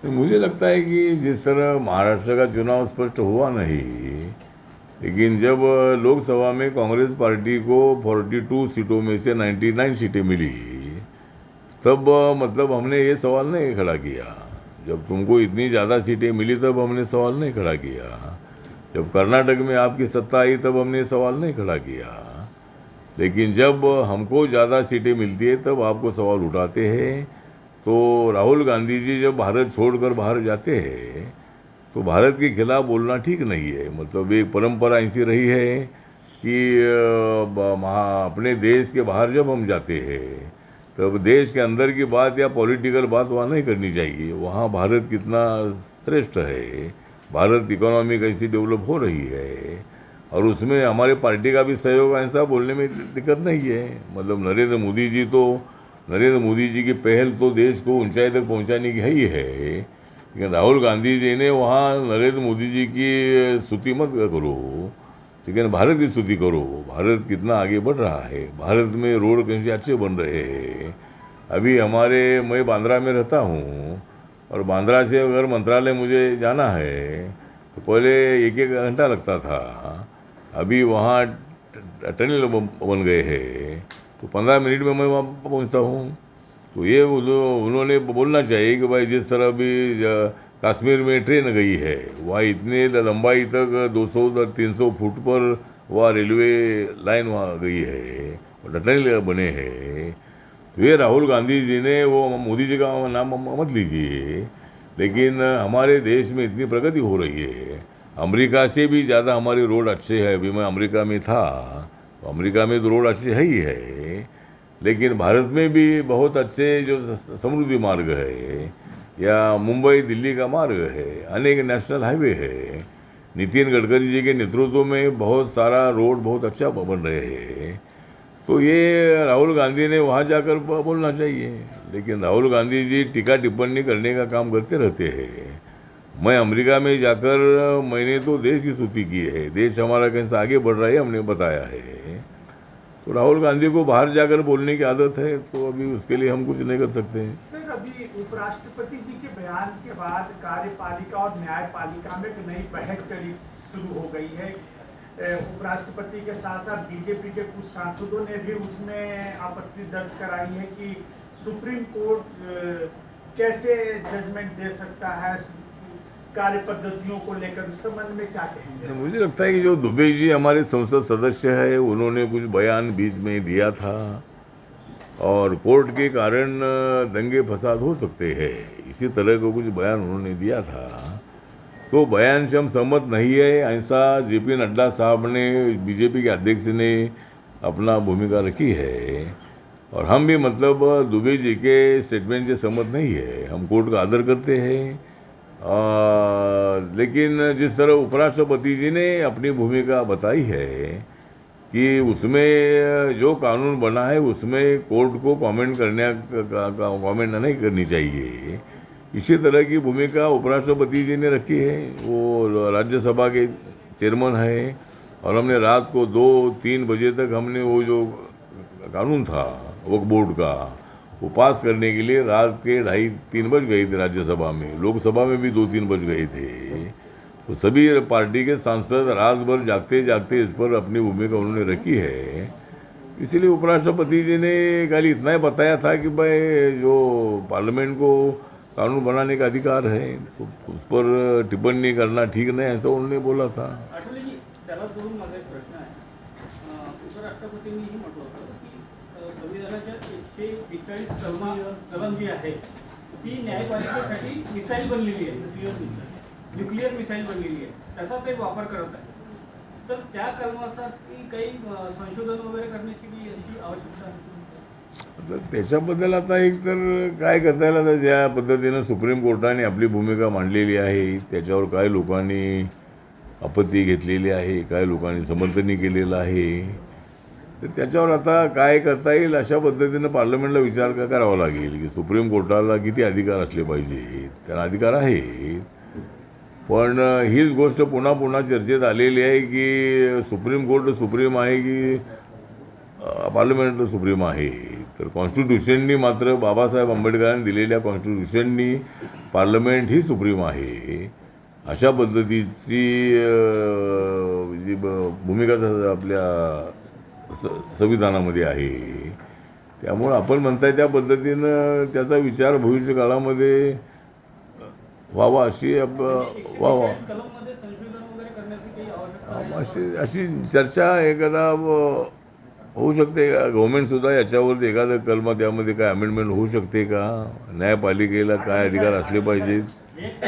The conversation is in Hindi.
तो मुझे लगता है कि जिस तरह महाराष्ट्र का चुनाव स्पष्ट हुआ नहीं, लेकिन जब लोकसभा में कांग्रेस पार्टी को 42 सीटों में से 99 सीटें मिली, तब मतलब हमने ये सवाल नहीं खड़ा किया। जब तुमको इतनी ज़्यादा सीटें मिली तब हमने सवाल नहीं खड़ा किया। जब कर्नाटक में आपकी सत्ता आई तब हमने सवाल नहीं खड़ा किया। लेकिन जब हमको ज़्यादा सीटें मिलती है तब आपको सवाल उठाते हैं। तो राहुल गांधी जी जब भारत छोड़कर बाहर जाते हैं तो भारत के खिलाफ बोलना ठीक नहीं है। मतलब एक परंपरा ऐसी रही है कि अपने देश के बाहर जब हम जाते हैं तब देश के अंदर की बात या पॉलिटिकल बात वहाँ नहीं करनी चाहिए। वहाँ भारत कितना श्रेष्ठ है, भारत इकोनॉमी कैसी डेवलप हो रही है, और उसमें हमारे पार्टी का भी सहयोग है, ऐसा बोलने में दिक्कत नहीं है। मतलब नरेंद्र मोदी जी की पहल तो देश को ऊंचाई तक पहुंचाने की है ही है। लेकिन राहुल गांधी जी ने वहाँ नरेंद्र मोदी जी की स्तुति मत करो, लेकिन भारत की स्तुति करो। भारत कितना आगे बढ़ रहा है, भारत में रोड कैसे अच्छे बन रहे हैं। अभी मैं बांद्रा में रहता हूँ, और बांद्रा से अगर मंत्रालय मुझे जाना है तो पहले 1-1 घंटा लगता था। अभी वहाँ टनल बन गए हैं तो 15 मिनट में मैं वहाँ पहुँचता हूँ। तो ये उन्होंने बोलना चाहिए कि भाई जिस तरह भी कश्मीर में ट्रेन गई है, वहाँ इतने लंबाई तक 200-300 फुट पर वह रेलवे लाइन वहाँ गई है और टनल बने हैं। तो ये राहुल गांधी जी ने, वो मोदी जी का नाम मत लीजिए, लेकिन हमारे देश में इतनी प्रगति हो रही है। अमेरिका से भी ज़्यादा हमारे रोड अच्छे हैं। अभी मैं अमेरिका में था तो अमेरिका में तो रोड अच्छे है ही है, लेकिन भारत में भी बहुत अच्छे जो समृद्धि मार्ग है, या मुंबई दिल्ली का मार्ग है, अनेक नेशनल हाईवे है। नितिन गडकरी जी के नेतृत्व में बहुत सारा रोड बहुत अच्छा बन रहे हैं। तो ये राहुल गांधी ने वहाँ जाकर बोलना चाहिए। लेकिन राहुल गांधी जी टीका टिप्पणी करने का काम करते रहते हैं। मैं अमेरिका में जाकर मैंने तो देश की स्तुति की है, देश हमारा कैसे आगे बढ़ रहा है हमने बताया है। तो राहुल गांधी को बाहर जाकर बोलने की आदत है, तो अभी उसके लिए हम कुछ नहीं कर सकते हैं। सर, अभी उपराष्ट्रपति जी के बयान के बाद कार्यपालिका और न्यायपालिका में एक नई बहस चली शुरू हो गई है। उपराष्ट्रपति के साथ साथ बीजेपी के कुछ सांसदों ने भी उसमें आपत्ति दर्ज कराई है कि सुप्रीम कोर्ट कैसे जजमेंट दे सकता है कार्य पद्धतियों को लेकर। इस संबंध में क्या कहेंगे? तो मुझे लगता है कि जो दुबे जी हमारे संसद सदस्य है, उन्होंने कुछ बयान बीच में दिया था, और कोर्ट के कारण दंगे फसाद हो सकते हैं, इसी तरह का कुछ बयान उन्होंने दिया था। तो बयान से हम सहमत नहीं है, ऐसा जेपी नड्डा साहब ने, बीजेपी के अध्यक्ष ने अपना भूमिका रखी है। और हम भी मतलब दुबे जी के स्टेटमेंट से सहमत नहीं है। हम कोर्ट का आदर करते हैं, लेकिन जिस तरह उपराष्ट्रपति जी ने अपनी भूमिका बताई है कि उसमें जो कानून बना है उसमें कोर्ट को कमेंट नहीं करनी चाहिए, इसी तरह की भूमिका उपराष्ट्रपति जी ने रखी है। वो राज्यसभा के चेयरमैन है, और हमने रात को 2-3 बजे तक हमने वो जो कानून था वक्फ बोर्ड का, वो पास करने के लिए रात के 2:30-3 बज गए थे राज्यसभा में। लोकसभा में भी 2-3 बज गए थे। तो सभी पार्टी के सांसद रात भर जागते जागते इस पर अपनी भूमिका उन्होंने रखी है। इसीलिए उपराष्ट्रपति जी ने खाली इतना ही बताया था कि भाई जो पार्लियामेंट को कानून बनाने का अधिकार है, तो उस पर टिप्पणी करना ठीक नहीं, ऐसा उन्होंने बोला था। त्याला जोडून माझा एक प्रश्न आहे. उपराष्ट्रपतींनीही म्हटलं होतं की संविधानाच्या 142 कलम जी आहे ती न्यायपालिकेसाठी मिसाईल बनलेली आहे, न्यूक्लिअर मिसाईल बनलेली आहे, त्याचा ते वापर करत आहे. तर त्या कलमासाठी काही संशोधन वगैरे करण्याची अशी आवश्यकता आहे? तर त्याच्याबद्दल आता एक तर काय करता येईल, आता ज्या पद्धतीनं सुप्रीम कोर्टाने आपली भूमिका मांडलेली आहे त्याच्यावर काय लोकांनी आपत्ती घेतलेली आहे, काय लोकांनी समर्थनही केलेलं आहे, तर त्याच्यावर आता काय करता येईल अशा पद्धतीनं पार्लमेंटला विचार करावा लागेल की सुप्रीम कोर्टाला किती अधिकार असले पाहिजेत. त्यांना अधिकार आहेत, पण हीच गोष्ट पुन्हा पुन्हा चर्चेत आलेली आहे की सुप्रीम कोर्ट सुप्रीम आहे की पार्लमेंट सुप्रीम आहे. तर कॉन्स्टिट्यूशननी मात्र बाबासाहेब आंबेडकरांनी दिलेल्या कॉन्स्टिट्यूशननी पार्लमेंट ही सुप्रीम आहे अशा पद्धतीची जी भूमिका आपल्या संविधानामध्ये आहे. त्यामुळं आपण म्हणताय त्या पद्धतीनं त्याचा विचार भविष्य काळामध्ये व्हावा अशी व्हावा कलममध्ये संशोधन वगैरे करण्याची काही आवश्यकता आहे? अशी चर्चा एखादा होऊ शकते. गव्हर्नमेंटसुद्धा याच्यावरती एखादं कलम त्यामध्ये काय अमेंडमेंट होऊ शकते का? न्यायपालिकेला काय अधिकार असले पाहिजेत? एक